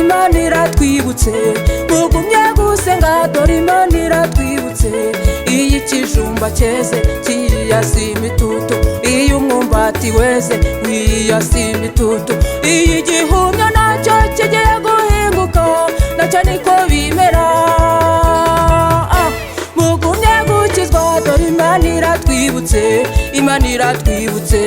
Imana iratwibutse mugumye gusenga dore Imana iratwibutse iyi kijumba cyeze kiyasi imitutu iyo umwumbati weze wiyasi imitutu iyi gihumyo nacyo kigiye guhinguka nacyo niko bimera mugumye gukizwa dore Imana iratwibutse Imana iratwibutse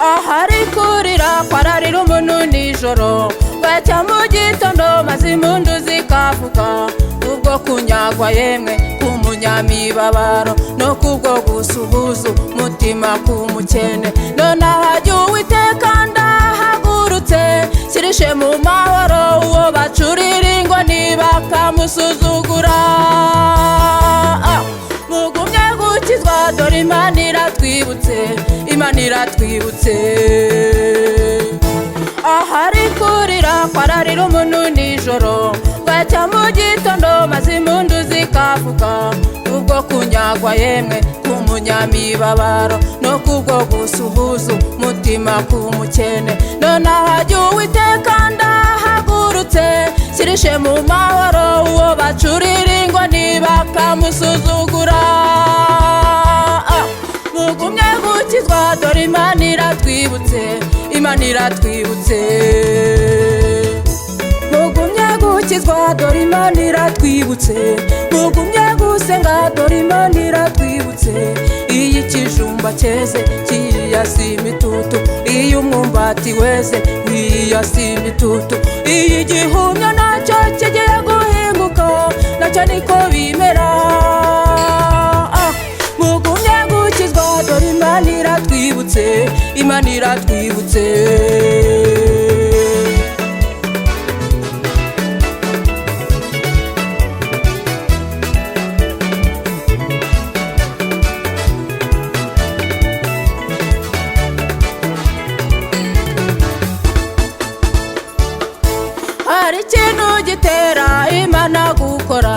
ahari kurira kwararira umuntu nijoro bwacya mu gitondo maze impundu zikavuga ubwo kunyagwa yemwe kumunyamibabaro no kubwo gusuhuza umutima k'umukene none ahajya Uwiteka ndahagurutse sirishe mu mahoro uwo bacurira ingoni bakamusuzugura mugumye gukizwa dore Imana iratwibutse Imana iratwibutse ahari kurira kwararira umuntu nijoro bwacya mu gitondo maze impundu zikavuga ubwo kunyagwa yemwe kumunyamibabaro no kubwo gusuhuza umutima k'umukene none ahajya Uwiteka ndahagurutse sirishe mu mahoro uwo bacurira ingoni bakamusuzugura mugumye gukizwa dore Imana iratwibutse Imana iratwibutse mugumye gukizwa dore Imana iratwibutse mugumye gusenga dore Imana iratwibutse iyi kijumba cyeze kiyasi imitutu iyo umwumbati weze wiyasi imitutu iyi gihumyo nacyo kigiye guhinguka nacyo niko bimera mugumye gukizwa dore Imana iratwibutse Imana iratwibutse hari ikintu gitera Imana gukora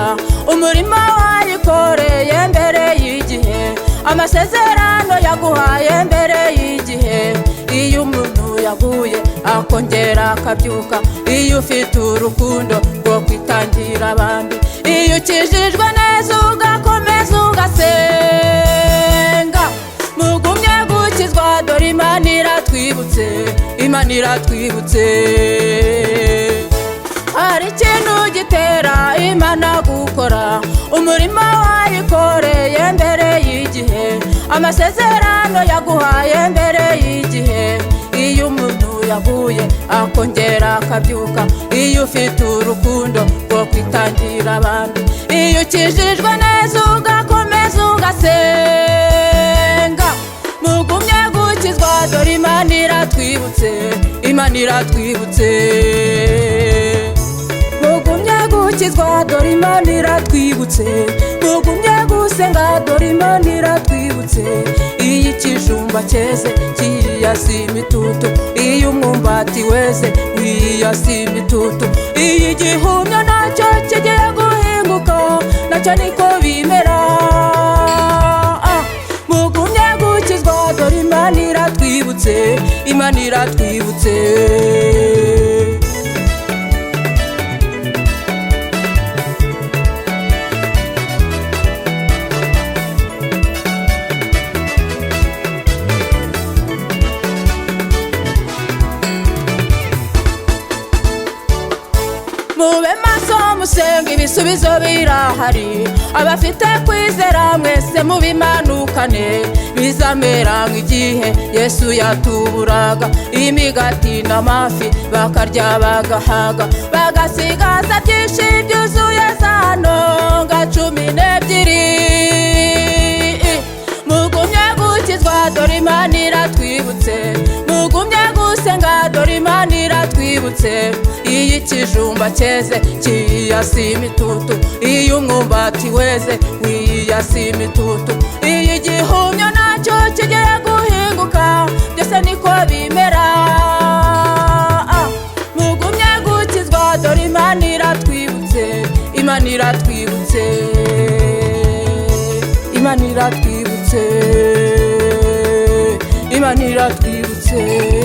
umurimo wayikoreye mbere y'igihe amasezerano yaguhaye mbere y'igihe iyo umuntu yaguye akongera akabyuka iyo ufite urukundo rwo kwitangira abandi iyo ukijijwe neza ugakomeza ugasenga mugumye gukizwa dore Imana iratwibutse Imana iratwibutse hari ikintu gitera Imana gukora umurimo wayikoreye mbere y'igihe amasezerano yaguhaye mbere y'igihe iyo umuntu yaguye akongera akabyuka iyo ufite urukundo rwo kwitangira abandi iyo ukijijwe neza ugakomeza ugasenga mugumye gukizwa dore Imana iratwibutse Imana iratwibutse mugumye gukizwa dore Imana iratwibutse mugumye gusenga dore Imana iratwibutse iyi kijumba cyeze kiyasi imitutu iyo umwumbati weze wiyasi imitutu iyi gihumyo nacyo kigiye guhinguka nacyo niko bimera mugumye gukizwa dore Imana iratwibutse Imana iratwibutse mube maso musenga ibisubizo birahari abafite kwizera mwese mubimanukane bizamera nk'igihe Yesu yatuburaga imigati n'amafi bakarya bagahaga bagasigaza byinshi byuzuye za ntonga 12 mugumye gukizwa dore Imana iratwibutse mugumye gusenga dore Imana iratwibutse iyi kijumba cyeze kiyasi imitutu iyo umwumbati weze wiyasi imitutu iyi gihumyo nacyo kigiye guhinguka byose niko bimera dore Imana iratwibutse, Imana iratwibutse, Imana iratwibutse, Imana iratwibutse.